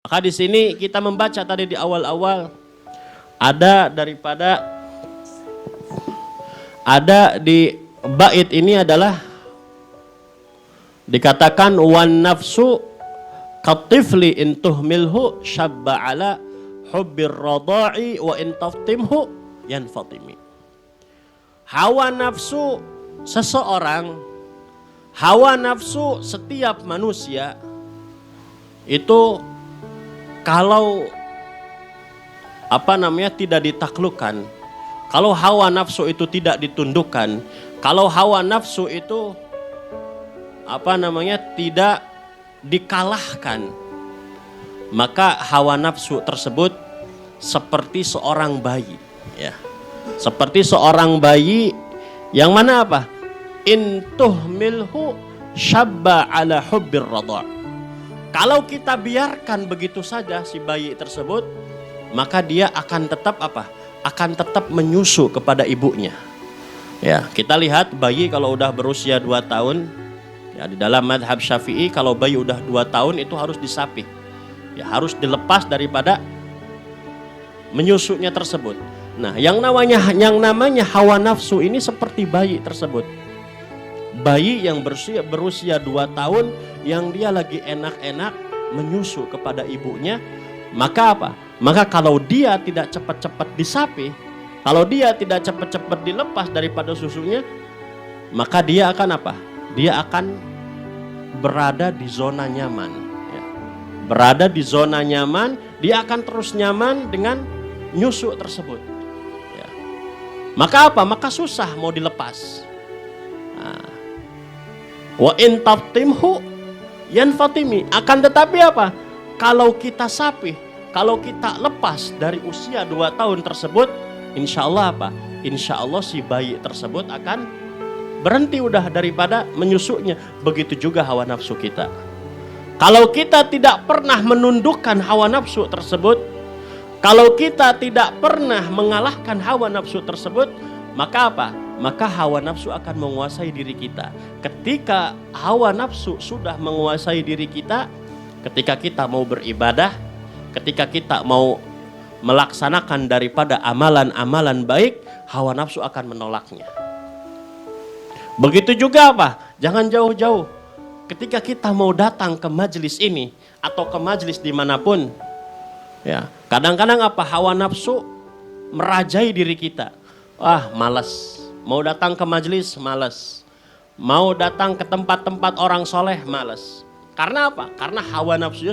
Maka di sini kita membaca tadi di awal-awal ada di bait ini adalah dikatakan wan nafsu katifli in tuhmilhu syabba ala hubbir radha'i wa in taftimhu yanfatimi. Hawa nafsu seseorang, hawa nafsu setiap manusia itu kalau tidak ditaklukkan, kalau hawa nafsu itu tidak ditundukkan, kalau hawa nafsu itu tidak dikalahkan, maka hawa nafsu tersebut seperti seorang bayi, ya. Seperti seorang bayi yang mana apa? In tuhmilhu syabba ala hubbir radha'. Kalau kita biarkan begitu saja si bayi tersebut, maka dia akan tetap akan tetap menyusu kepada ibunya. Ya, kita lihat bayi kalau udah berusia 2 tahun, ya di dalam madhab Syafi'i kalau bayi udah 2 tahun itu harus disapih. Ya, harus dilepas daripada menyusunya tersebut. Nah, yang namanya hawa nafsu ini seperti bayi tersebut. Bayi yang berusia 2 tahun yang dia lagi enak-enak menyusu kepada ibunya, maka apa? Maka kalau dia tidak cepat-cepat disapih, kalau dia tidak cepat-cepat dilepas daripada susunya, maka dia akan apa? Dia akan berada di zona nyaman, ya. Berada di zona nyaman, dia akan terus nyaman dengan nyusu tersebut, ya. Maka apa? Maka susah mau dilepas. Wa in taftimhu yanfatimi. Akan tetapi apa? Kalau kita sapih, kalau kita lepas dari usia 2 tahun tersebut, insya Allah apa? Insya Allah si bayi tersebut akan berhenti udah daripada menyusunya. Begitu juga hawa nafsu kita. Kalau kita tidak pernah menundukkan hawa nafsu tersebut, kalau kita tidak pernah mengalahkan hawa nafsu tersebut, maka apa? Maka hawa nafsu akan menguasai diri kita. Ketika hawa nafsu sudah menguasai diri kita, ketika kita mau beribadah, ketika kita mau melaksanakan daripada amalan-amalan baik, hawa nafsu akan menolaknya. Begitu juga apa? Jangan jauh-jauh. Ketika kita mau datang ke majelis ini atau ke majelis dimanapun, ya, kadang-kadang apa? Hawa nafsu merajai diri kita. Malas. Mau datang ke majelis, malas. Mau datang ke tempat-tempat orang soleh, malas. Karena apa? Karena hawa nafsunya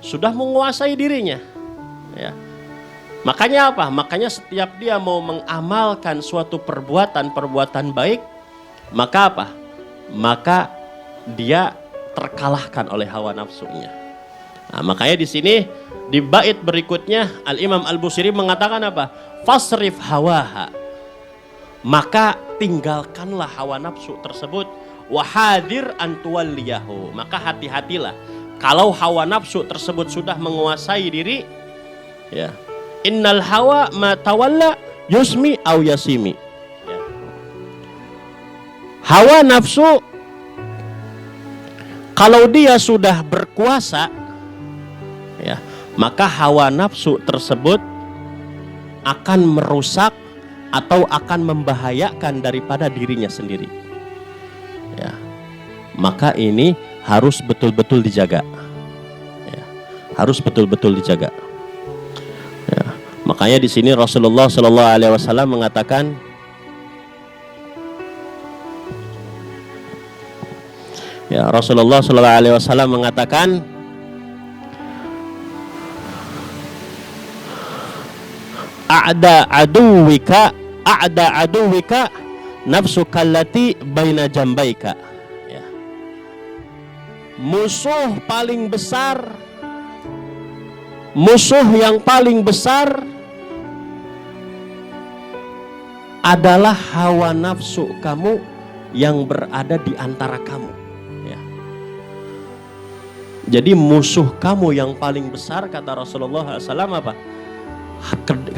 sudah menguasai dirinya. Ya. Makanya apa? Makanya setiap dia mau mengamalkan suatu perbuatan baik, maka apa? Maka dia terkalahkan oleh hawa nafsunya. Nah, makanya di sini di bait berikutnya Al-Imam Al-Busiri mengatakan apa? Fasrif hawaha. Maka tinggalkanlah hawa nafsu tersebut. Wahadir antuwalliyahu. Maka hati-hatilah kalau hawa nafsu tersebut sudah menguasai diri, ya. Innal hawa ma tawalla yusmi au yasimi. Ya. Hawa nafsu kalau dia sudah berkuasa, ya, maka hawa nafsu tersebut akan merusak atau akan membahayakan daripada dirinya sendiri, ya. Maka ini harus betul-betul dijaga, ya. Harus betul-betul dijaga, ya. Makanya di sini Rasulullah SAW mengatakan, ya, Rasulullah SAW mengatakan, a'da aduwika nafsuka allati baina jambaika. Ya. Musuh yang paling besar adalah hawa nafsu kamu yang berada di antara kamu. Ya. Jadi musuh kamu yang paling besar, kata Rasulullah SAW, apa?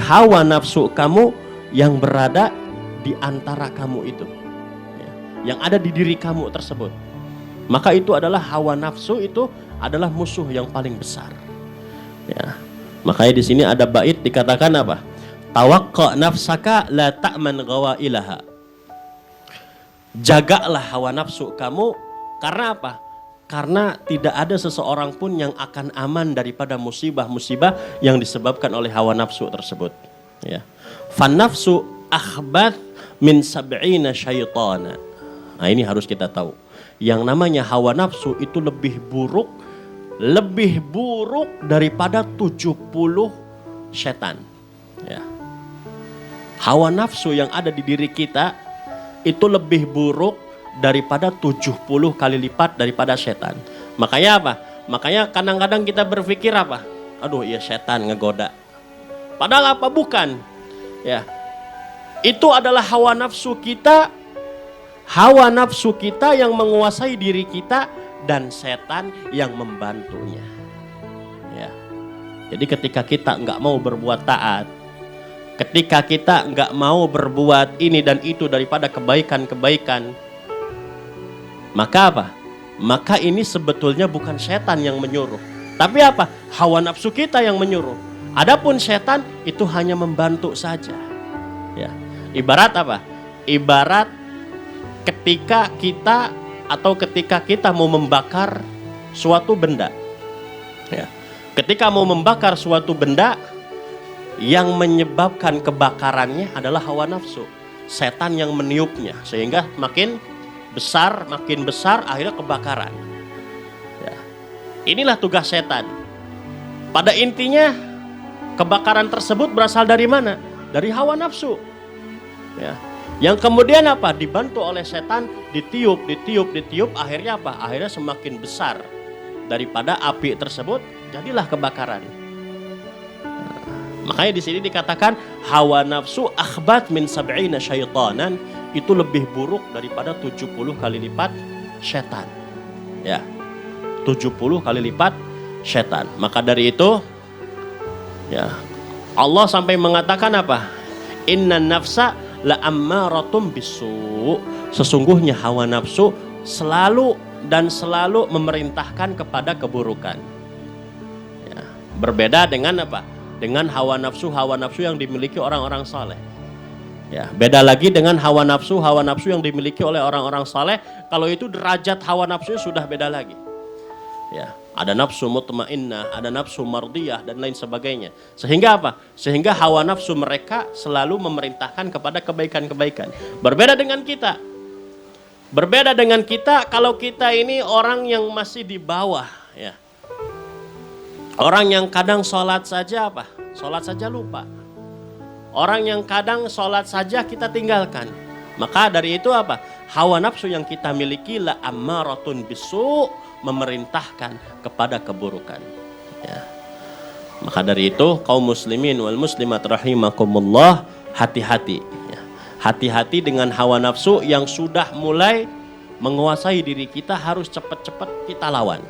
Hawa nafsu kamu yang berada di antara kamu itu, ya, yang ada di diri kamu tersebut. Maka itu adalah hawa nafsu, itu adalah musuh yang paling besar. Ya. Makanya di sini ada bait dikatakan apa? Tawaqqa nafsaka la ta'man ghawailaha. Jagalah hawa nafsu kamu, karena apa? Karena tidak ada seseorang pun yang akan aman daripada musibah-musibah yang disebabkan oleh hawa nafsu tersebut. Ya. Fan nafsu akhbath min sab'ina syaitana. Nah, ini harus kita tahu. Yang namanya hawa nafsu itu lebih buruk daripada 70 setan. Ya. Hawa nafsu yang ada di diri kita itu lebih buruk daripada 70 kali lipat daripada setan. Makanya apa? Makanya kadang-kadang kita berpikir apa? Aduh, ya setan ngegoda. Padahal apa? Bukan. Ya. Itu adalah hawa nafsu kita. Hawa nafsu kita yang menguasai diri kita dan setan yang membantunya. Ya. Jadi ketika kita nggak mau berbuat taat, ketika kita nggak mau berbuat ini dan itu daripada kebaikan-kebaikan, maka apa? Maka ini sebetulnya bukan setan yang menyuruh, tapi apa? Hawa nafsu kita yang menyuruh. Adapun setan itu hanya membantu saja. Ya. Ibarat apa? Ibarat ketika kita mau membakar suatu benda. Ya. Ketika mau membakar suatu benda, yang menyebabkan kebakarannya adalah hawa nafsu. Setan yang meniupnya sehingga makin besar, akhirnya kebakaran. Ya. Inilah tugas setan. Pada intinya kebakaran tersebut berasal dari mana? Dari hawa nafsu. Ya. Yang kemudian apa? Dibantu oleh setan, ditiup, akhirnya apa? Akhirnya semakin besar daripada api tersebut, jadilah kebakaran. Makanya di sini dikatakan hawa nafsu akhbat min sab'ina syaitanan, itu lebih buruk daripada 70 kali lipat setan. Ya. 70 kali lipat setan. Maka dari itu ya, Allah sampai mengatakan apa? Inna nafsa la ammaratum bisu. Sesungguhnya hawa nafsu selalu memerintahkan kepada keburukan. Ya. Berbeda dengan apa? Dengan hawa nafsu yang dimiliki orang-orang saleh. Ya, beda lagi dengan hawa nafsu yang dimiliki oleh orang-orang saleh. Kalau itu derajat hawa nafsunya sudah beda lagi. Ya, ada nafsu mutmainnah, ada nafsu mardiyah dan lain sebagainya. Sehingga apa? Sehingga hawa nafsu mereka selalu memerintahkan kepada kebaikan-kebaikan. Berbeda dengan kita kalau kita ini orang yang masih di bawah, ya. Orang yang kadang sholat saja apa? Sholat saja lupa. Orang yang kadang sholat saja kita tinggalkan. Maka dari itu apa? Hawa nafsu yang kita miliki la ammaratun bisu, memerintahkan kepada keburukan. Ya. Maka dari itu kaum muslimin wal muslimat rahimakumullah, hati-hati. Ya. Hati-hati dengan hawa nafsu yang sudah mulai menguasai diri kita, harus cepat-cepat kita lawan.